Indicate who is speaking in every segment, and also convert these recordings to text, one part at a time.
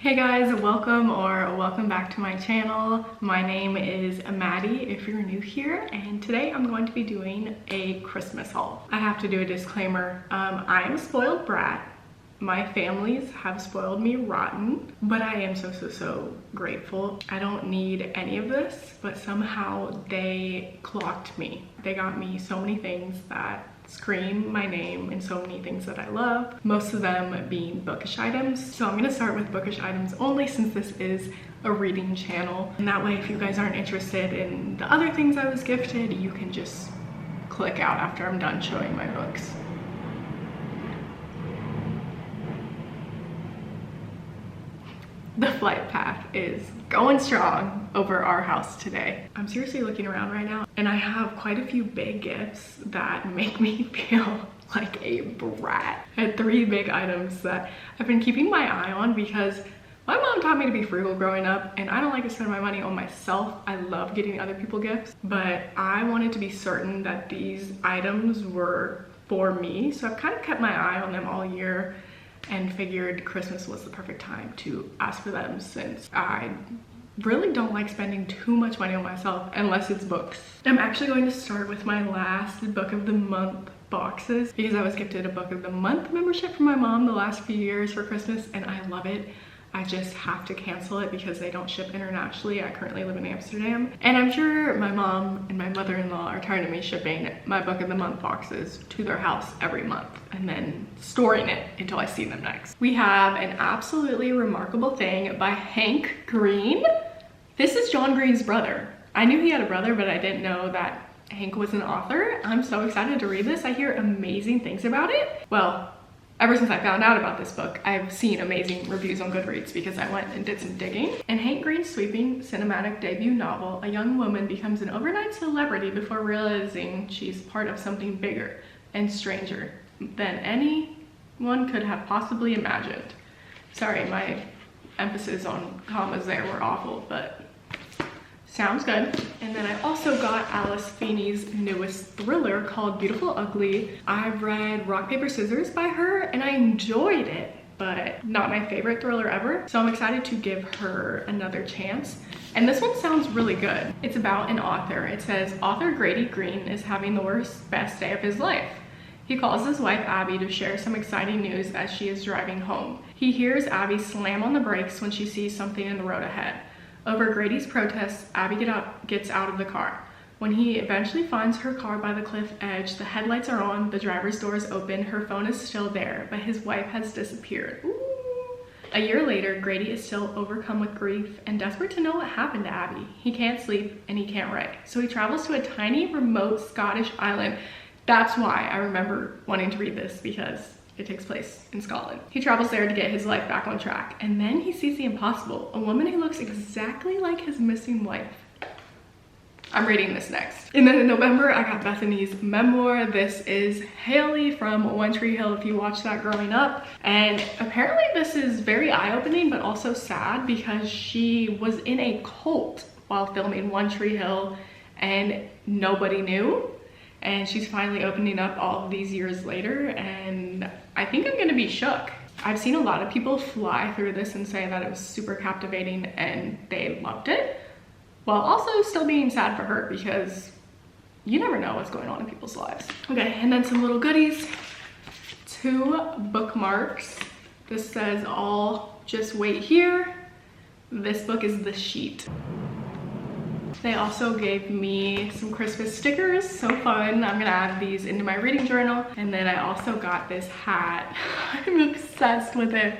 Speaker 1: Hey guys, welcome back to my channel. My name is Maddie if you're new here, and today I'm going to be doing a Christmas haul. I have to do a disclaimer. I am a spoiled brat. My families have spoiled me rotten, but I am so grateful. I don't need any of this, but somehow they clocked me. They got me so many things that scream my name and so many things that I love, most of them being bookish items. So I'm gonna start with bookish items only since this is a reading channel. And that way, if you guys aren't interested in the other things I was gifted, you can just click out after I'm done showing my books. The flight path is going strong over our house today. I'm seriously looking around right now and I have quite a few big gifts that make me feel like a brat. I had 3 big items that I've been keeping my eye on because my mom taught me to be frugal growing up and I don't like to spend my money on myself. I love getting other people gifts, but I wanted to be certain that these items were for me. So I've kind of kept my eye on them all year and figured Christmas was the perfect time to ask for them since I really don't like spending too much money on myself unless it's books. I'm actually going to start with my last book of the month boxes because I was gifted a book of the month membership from my mom the last few years for Christmas and I love it. I just have to cancel it because they don't ship internationally. I currently live in Amsterdam. And I'm sure my mom and my mother-in-law are tired of me shipping my book of the month boxes to their house every month and then storing it until I see them next. We have an absolutely remarkable thing by Hank Green. This is John Green's brother. I knew he had a brother, but I didn't know that Hank was an author. I'm so excited to read this. I hear amazing things about it. Well, ever since I found out about this book, I've seen amazing reviews on Goodreads because I went and did some digging. In Hank Green's sweeping cinematic debut novel, a young woman becomes an overnight celebrity before realizing she's part of something bigger and stranger than anyone could have possibly imagined. Sorry, my emphasis on commas there were awful, but sounds good. And then I also got Alice Feeney's newest thriller called Beautiful Ugly. I've read Rock, Paper, Scissors by her and I enjoyed it, but not my favorite thriller ever. So I'm excited to give her another chance. And this one sounds really good. It's about an author. It says, author Grady Green is having the worst, best day of his life. He calls his wife Abby to share some exciting news as she is driving home. He hears Abby slam on the brakes when she sees something in the road ahead. Over Grady's protests, Abby gets out of the car. When he eventually finds her car by the cliff edge, the headlights are on, the driver's door is open, her phone is still there, but his wife has disappeared. Ooh. A year later, Grady is still overcome with grief and desperate to know what happened to Abby. He can't sleep and he can't write. So he travels to a tiny, remote Scottish island. That's why I remember wanting to read this, because it takes place in Scotland. He travels there to get his life back on track. And then he sees the impossible, a woman who looks exactly like his missing wife. I'm reading this next. And then in November, I got Bethany's memoir. This is Haley from One Tree Hill, if you watched that growing up. And apparently this is very eye-opening, but also sad because she was in a cult while filming One Tree Hill and nobody knew. And she's finally opening up all of these years later, and I think I'm gonna be shook. I've seen a lot of people fly through this and say that it was super captivating and they loved it, while also still being sad for her because you never know what's going on in people's lives. Okay, and then some little goodies. 2 bookmarks. This says, all just wait here. This book is The Sheet. They also gave me some Christmas stickers, so fun. I'm gonna add these into my reading journal. And then I also got this hat. I'm obsessed with it.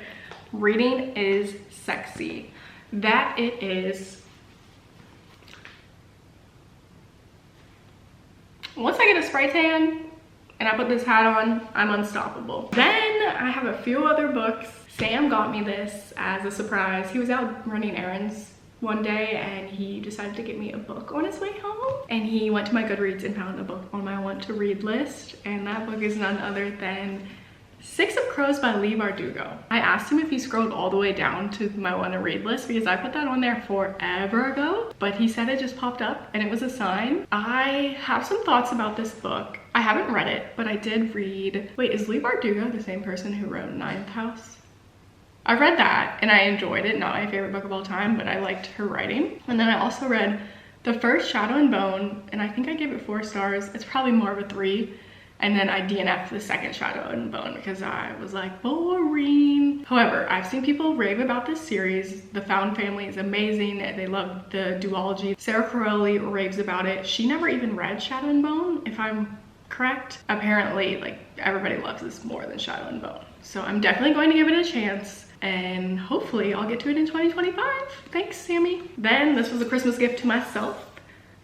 Speaker 1: Reading is sexy. That it is. Once I get a spray tan and I put this hat on, I'm unstoppable. Then I have a few other books. Sam got me this as a surprise. He was out running errands one day and he decided to get me a book on his way home, and he went to my Goodreads and found a book on my want to read list, and that book is none other than 6 of Crows by Leigh Bardugo. I asked him if he scrolled all the way down to my want to read list because I put that on there forever ago, but he said it just popped up and it was a sign. I have some thoughts about this book. I haven't read it, but I did read, wait, is Leigh Bardugo the same person who wrote Ninth House? I read that and I enjoyed it. Not my favorite book of all time, but I liked her writing. And then I also read the first Shadow and Bone, and I think I gave it 4 stars. It's probably more of a 3. And then I DNF'd the second Shadow and Bone because I was like, boring. However, I've seen people rave about this series. The Found Family is amazing. They love the duology. Sarah Corelli raves about it. She never even read Shadow and Bone, if I'm correct. Apparently, like, everybody loves this more than Shadow and Bone. So I'm definitely going to give it a chance, and hopefully I'll get to it in 2025. Thanks, Sammy. Then this was a Christmas gift to myself.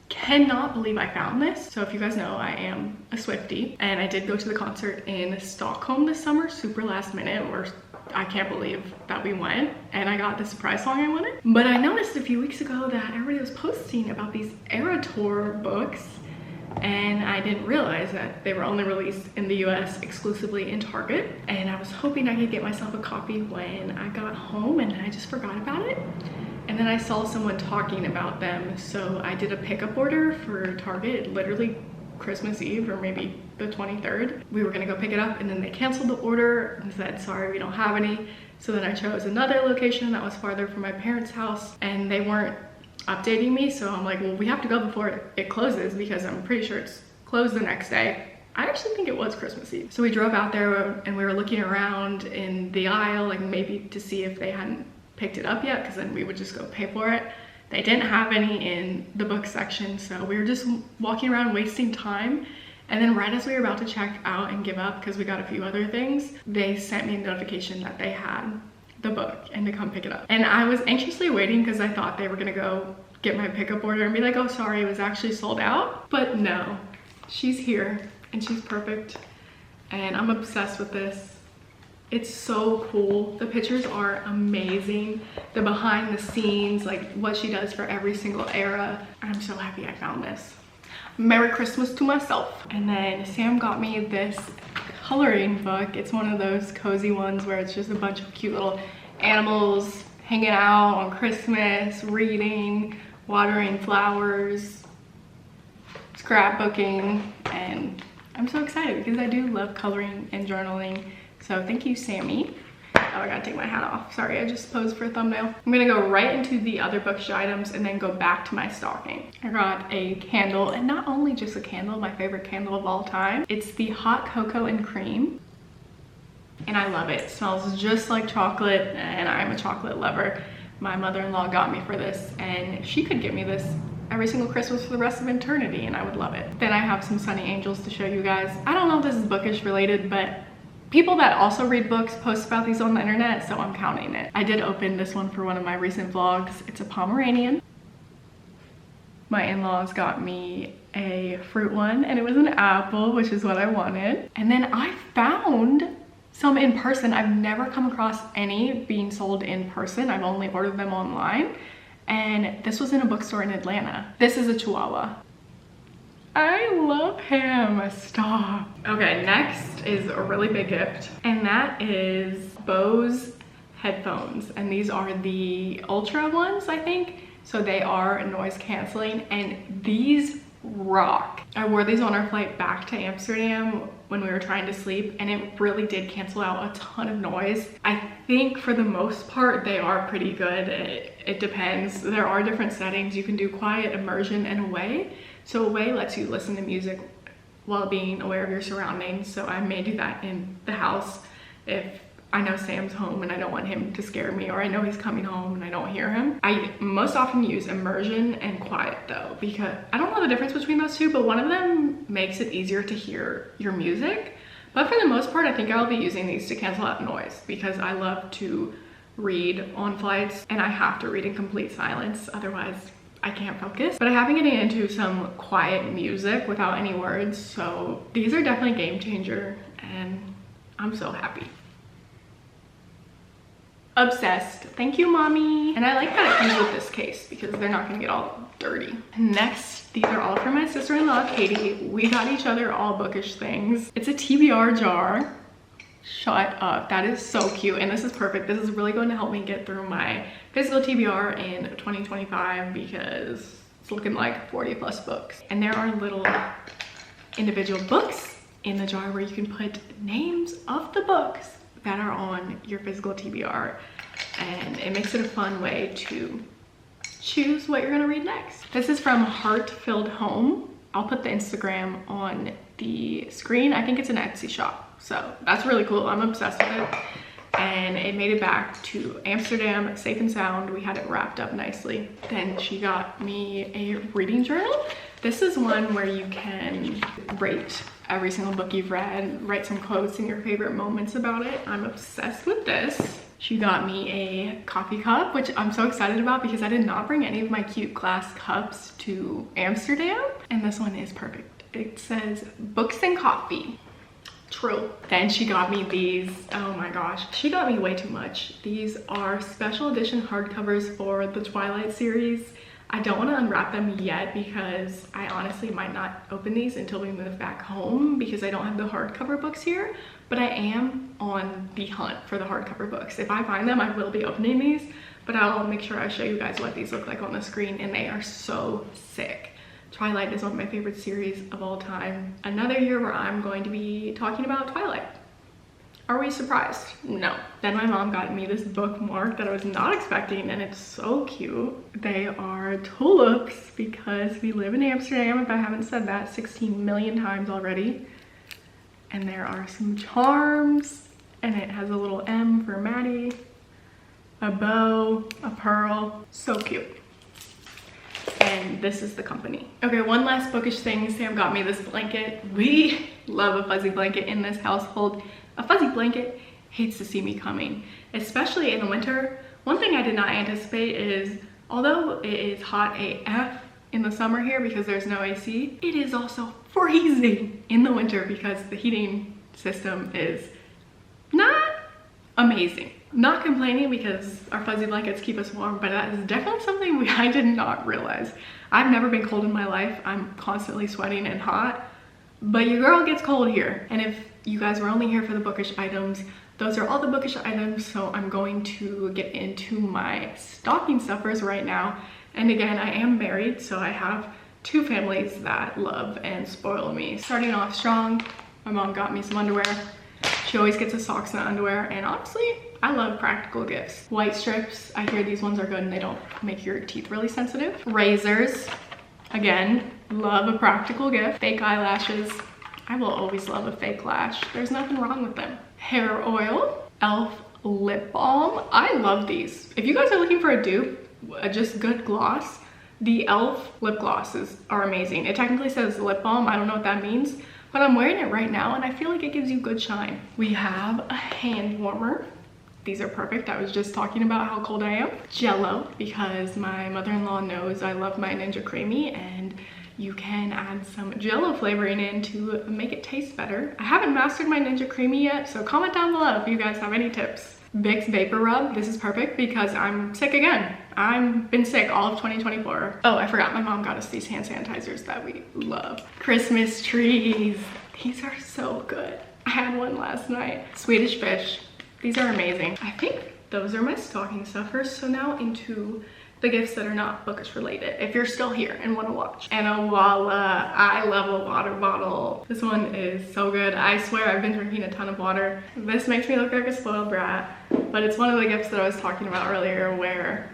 Speaker 1: Cannot believe I found this. So if you guys know, I am a Swiftie, and I did go to the concert in Stockholm this summer, super last minute, or I can't believe that we went, and I got the surprise song I wanted. But I noticed a few weeks ago that everybody was posting about these Era Tour books, and I didn't realize that they were only released in the US exclusively in Target. And I was hoping I could get myself a copy when I got home, and I just forgot about it. And then I saw someone talking about them, so I did a pickup order for Target, literally Christmas Eve, or maybe the 23rd. We were gonna go pick it up, and then they canceled the order and said, sorry, we don't have any. So then I chose another location that was farther from my parents' house, and they weren't updating me. So I'm like, well, we have to go before it closes, because I'm pretty sure it's closed the next day. I actually think it was Christmas Eve. So we drove out there and we were looking around in the aisle, like maybe to see if they hadn't picked it up yet, because then we would just go pay for it. They didn't have any in the book section, so we were just walking around wasting time. And then right as we were about to check out and give up, because we got a few other things, they sent me a notification that they had the book and to come pick it up. And I was anxiously waiting because I thought they were gonna go get my pickup order and be like, oh, sorry, it was actually sold out. But no, she's here and she's perfect. And I'm obsessed with this. It's so cool. The pictures are amazing. The behind the scenes, like what she does for every single era. I'm so happy I found this. Merry Christmas to myself. And then Sam got me this coloring book. It's one of those cozy ones where it's just a bunch of cute little animals hanging out on Christmas, reading, watering flowers, scrapbooking, and I'm so excited because I do love coloring and journaling. So thank you, Sammy. Oh, I gotta take my hat off. Sorry, I just posed for a thumbnail. I'm gonna go right into the other bookish items and then go back to my stocking. I got a candle, and not only just a candle, my favorite candle of all time. It's the Hot Cocoa and Cream, and I love it. It smells just like chocolate, and I'm a chocolate lover. My mother-in-law got me for this, and she could get me this every single Christmas for the rest of eternity, and I would love it. Then I have some Sunny Angels to show you guys. I don't know if this is bookish related, but people that also read books post about these on the internet, so I'm counting it. I did open this one for one of my recent vlogs. It's a Pomeranian. My in-laws got me a fruit one, and it was an apple, which is what I wanted. And then I found some in person. I've never come across any being sold in person. I've only ordered them online. And this was in a bookstore in Atlanta. This is a Chihuahua. I love him, stop. Okay, next is a really big gift, and that is Bose Headphones. And these are the Ultra ones, I think. So they are noise canceling, and these rock. I wore these on our flight back to Amsterdam when we were trying to sleep, and it really did cancel out a ton of noise. I think for the most part, they are pretty good. It depends. There are different settings. You can do quiet, immersion, and away. So away lets you listen to music while being aware of your surroundings. So I may do that in the house if I know Sam's home and I don't want him to scare me, or I know he's coming home and I don't hear him. I most often use immersion and quiet though, because I don't know the difference between those two, but one of them makes it easier to hear your music. But for the most part, I think I'll be using these to cancel out noise, because I love to read on flights and I have to read in complete silence, otherwise I can't focus. But I have been getting into some quiet music without any words, so these are definitely a game changer, and I'm so happy. Obsessed. Thank you, mommy. And I like that it comes with this case because they're not gonna get all dirty. Next, these are all from my sister-in-law, Katie. We got each other all bookish things. It's a TBR jar. Shut up, that is so cute, and this is perfect. This is really going to help me get through my physical TBR in 2025 because it's looking like 40+ books. And there are little individual books in the jar where you can put names of the books that are on your physical TBR. and it makes it a fun way to choose what you're gonna read next. This is from Heart Filled Home. I'll put the Instagram on the screen. I think it's an Etsy shop, so that's really cool. I'm obsessed with it. And it made it back to Amsterdam safe and sound. We had it wrapped up nicely. Then she got me a reading journal. This is one where you can rate every single book you've read, write some quotes and your favorite moments about it. I'm obsessed with this. She got me a coffee cup, which I'm so excited about because I did not bring any of my cute glass cups to Amsterdam. And this one is perfect. It says books and coffee. True. Then she got me these. Oh my gosh, she got me way too much. These are special edition hardcovers for the Twilight series. I don't want to unwrap them yet because I honestly might not open these until we move back home because I don't have the hardcover books here, but I am on the hunt for the hardcover books. If I find them, I will be opening these, but I'll make sure I show you guys what these look like on the screen, and they are so sick. Twilight is one of my favorite series of all time. Another year where I'm going to be talking about Twilight. Are we surprised? No. Then my mom got me this bookmark that I was not expecting, and it's so cute. They are tulips because we live in Amsterdam, if I haven't said that 16 million times already. And there are some charms, and it has a little M for Maddie, a bow, a pearl. So cute. And this is the company. Okay, one last bookish thing. Sam got me this blanket. We love a fuzzy blanket in this household. A fuzzy blanket hates to see me coming, especially in the winter. One thing I did not anticipate is, although it is hot AF in the summer here because there's no AC, it is also freezing in the winter because the heating system is not amazing. Not complaining because our fuzzy blankets keep us warm, but that is definitely something I did not realize. I've never been cold in my life. I'm constantly sweating and hot, but your girl gets cold here. And if you guys were only here for the bookish items, those are all the bookish items. So I'm going to get into my stocking stuffers right now. And again, I am married, so I have two families that love and spoil me. Starting off strong, my mom got me some underwear. She always gets us socks and underwear, and honestly, I love practical gifts. White strips, I hear these ones are good and they don't make your teeth really sensitive. Razors, again, love a practical gift. Fake eyelashes, I will always love a fake lash. There's nothing wrong with them. Hair oil, e.l.f. lip balm, I love these. If you guys are looking for a dupe, just good gloss, the e.l.f. lip glosses are amazing. It technically says lip balm, I don't know what that means, but I'm wearing it right now and I feel like it gives you good shine. We have a hand warmer. These are perfect. I was just talking about how cold I am. Jello, because my mother-in-law knows I love my Ninja Creamy, and you can add some Jello flavoring in to make it taste better. I haven't mastered my Ninja Creamy yet, so comment down below if you guys have any tips. Vicks Vapor Rub, this is perfect because I'm sick again. I've been sick all of 2024. Oh, I forgot, my mom got us these hand sanitizers that we love. Christmas trees, these are so good. I had one last night. Swedish fish, these are amazing. I think those are my stocking stuffers. So now into the gifts that are not bookish related, if you're still here and want to watch. And a voila, I love a water bottle. This one is so good. I swear I've been drinking a ton of water. This makes me look like a spoiled brat, but it's one of the gifts that I was talking about earlier where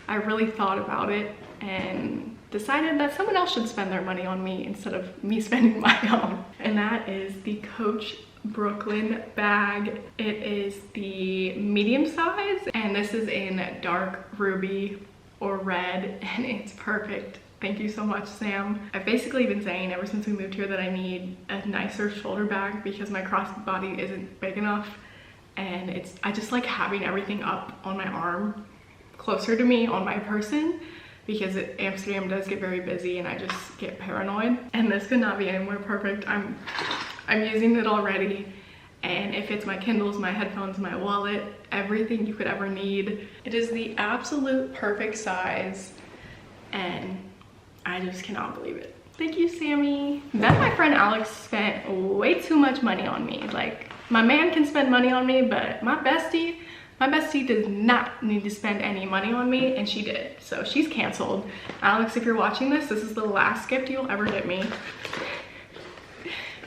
Speaker 1: I really thought about it and decided that someone else should spend their money on me instead of me spending my own. And that is the Coach Brooklyn bag. It is the medium size, and this is in dark ruby or red, and it's perfect. Thank you so much, Sam. I've basically been saying ever since we moved here that I need a nicer shoulder bag because my crossbody isn't big enough, and I just like having everything up on my arm closer to me on my person because Amsterdam does get very busy and I just get paranoid, and this could not be any more perfect. I'm using it already, and it fits my Kindles, my headphones, my wallet, everything you could ever need. It is the absolute perfect size, and I just cannot believe it. Thank you, Sammy. Then my friend Alex spent way too much money on me. Like, my man can spend money on me, but my bestie does not need to spend any money on me, and she did. So she's canceled. Alex, if you're watching this is the last gift you'll ever get me.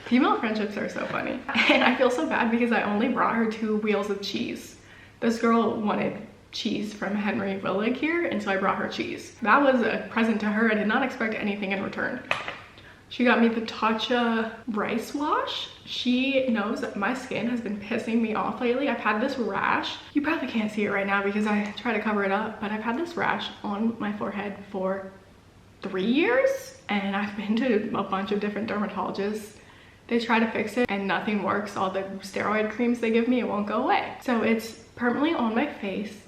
Speaker 1: Female friendships are so funny. And I feel so bad because I only brought her 2 wheels of cheese. This girl wanted cheese from Henry Willig here, and so I brought her cheese. That was a present to her. I did not expect anything in return. She got me the Tatcha rice wash. She knows that my skin has been pissing me off lately. I've had this rash. You probably can't see it right now because I try to cover it up, but I've had this rash on my forehead for 3 years, and I've been to a bunch of different dermatologists. They try to fix it and nothing works. All the steroid creams they give me, it won't go away. So it's permanently on my face,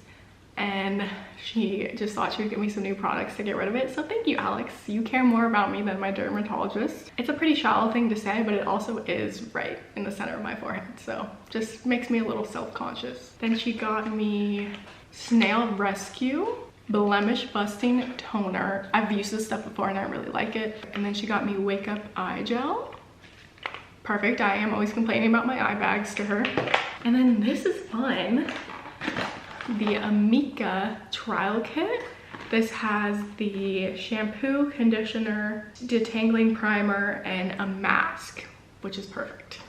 Speaker 1: and she just thought she would give me some new products to get rid of it. So thank you, Alex. You care more about me than my dermatologist. It's a pretty shallow thing to say, but it also is right in the center of my forehead. So just makes me a little self-conscious. Then she got me Snail Rescue Blemish Busting Toner. I've used this stuff before and I really like it. And then she got me Wake Up Eye Gel. Perfect. I am always complaining about my eye bags to her. And then this is fun. The Amika trial kit. This has the shampoo, conditioner, detangling primer, and a mask, which is perfect.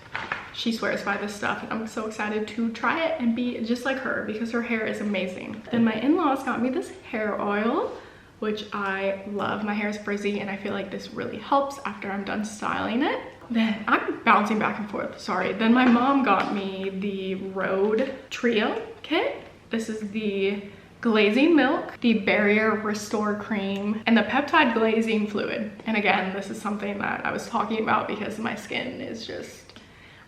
Speaker 1: She swears by this stuff, and I'm so excited to try it and be just like her because her hair is amazing. Then my in-laws got me this hair oil, which I love. My hair is frizzy and I feel like this really helps after I'm done styling it. Then I'm bouncing back and forth, sorry. Then my mom got me the Rhode Trio kit. This is the glazing milk, the barrier restore cream, and the peptide glazing fluid. And again, this is something that I was talking about because my skin is just,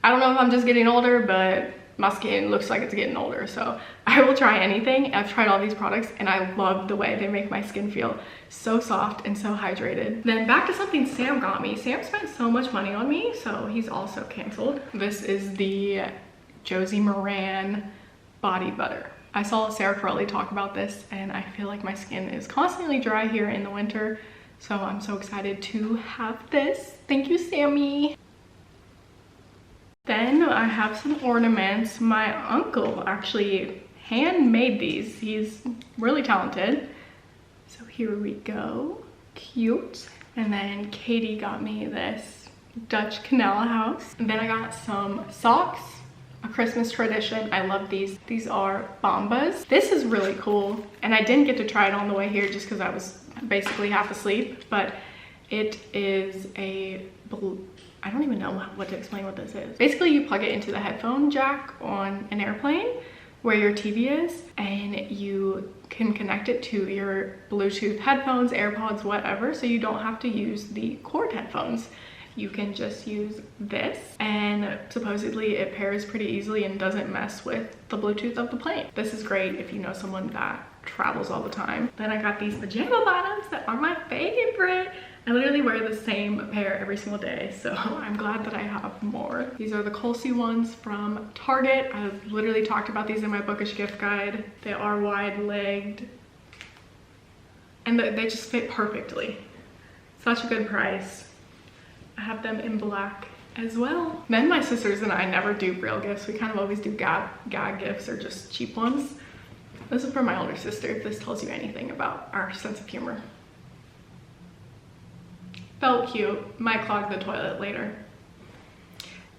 Speaker 1: I don't know if I'm just getting older, but my skin looks like it's getting older. So I will try anything. I've tried all these products and I love the way they make my skin feel so soft and so hydrated. Then back to something Sam got me. Sam spent so much money on me, so he's also canceled. This is the Josie Moran body butter. I saw Sarah Crowley talk about this and I feel like my skin is constantly dry here in the winter. So I'm so excited to have this. Thank you, Sammy. Then I have some ornaments. My uncle actually handmade these. He's really talented. So here we go. Cute. And then Katie got me this Dutch Canal House. And then I got some socks. A Christmas tradition. I love these. These are Bombas. This is really cool. And I didn't get to try it on the way here just because I was basically half asleep. But it is a blue, I don't even know what to explain what this is. Basically, you plug it into the headphone jack on an airplane where your TV is, and you can connect it to your Bluetooth headphones, AirPods, whatever, so you don't have to use the cord headphones. You can just use this, and supposedly it pairs pretty easily and doesn't mess with the Bluetooth of the plane. This is great if you know someone that travels all the time. Then I got these pajama bottoms that are my favorite. I literally wear the same pair every single day, so I'm glad that I have more. These are the Colsey ones from Target. I've literally talked about these in my bookish gift guide. They are wide-legged, and they just fit perfectly. Such a good price. I have them in black as well. Then my sisters and I never do real gifts. We kind of always do gag gifts or just cheap ones. This is for my older sister, if this tells you anything about our sense of humor. Felt cute. Might clog the toilet later.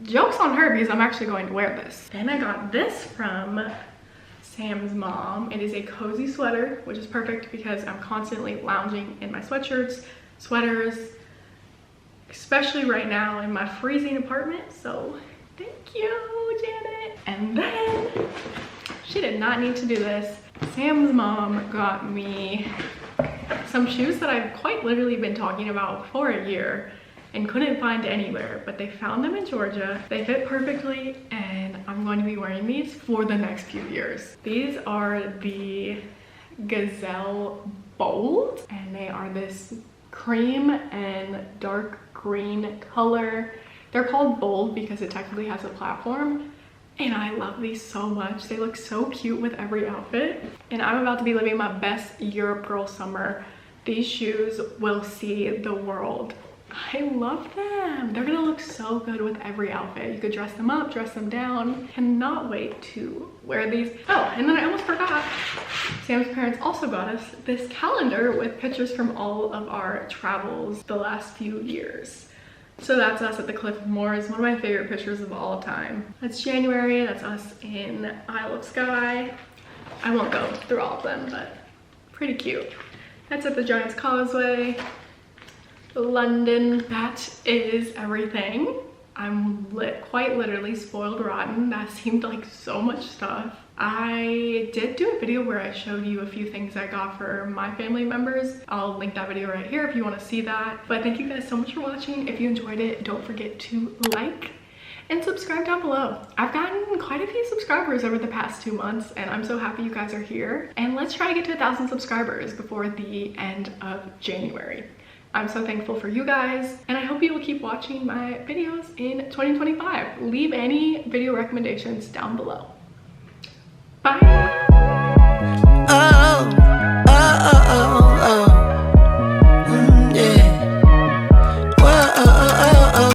Speaker 1: Joke's on her because I'm actually going to wear this. Then I got this from Sam's mom. It is a cozy sweater, which is perfect because I'm constantly lounging in my sweatshirts, sweaters, especially right now in my freezing apartment. So thank you, Janet. And then she did not need to do this. Sam's mom got me some shoes that I've quite literally been talking about for a year and couldn't find anywhere, but they found them in Georgia. They fit perfectly and I'm going to be wearing these for the next few years. These are the Gazelle Bold, and they are this cream and dark green color. They're called Bold because it technically has a platform, and I love these so much. They look so cute with every outfit, and I'm about to be living my best Europe girl summer. These shoes will see the world. I love them. They're gonna look so good with every outfit. You could dress them up, dress them down. Cannot wait to wear these. Oh, and then I almost forgot. Sam's parents also got us this calendar with pictures from all of our travels the last few years. So that's us at the Cliff of Moors, one of my favorite pictures of all time. That's January, that's us in Isle of Skye. I won't go through all of them, but pretty cute. That's at the Giant's Causeway, London. That is everything. I'm quite literally spoiled rotten. That seemed like so much stuff. I did do a video where I showed you a few things I got for my family members. I'll link that video right here if you want to see that. But thank you guys so much for watching. If you enjoyed it, don't forget to like and subscribe down below. I've gotten quite a few subscribers over the past 2 months and I'm so happy you guys are here. And let's try to get to 1,000 subscribers before the end of January. I'm so thankful for you guys, and I hope you will keep watching my videos in 2025. Leave any video recommendations down below. Bye!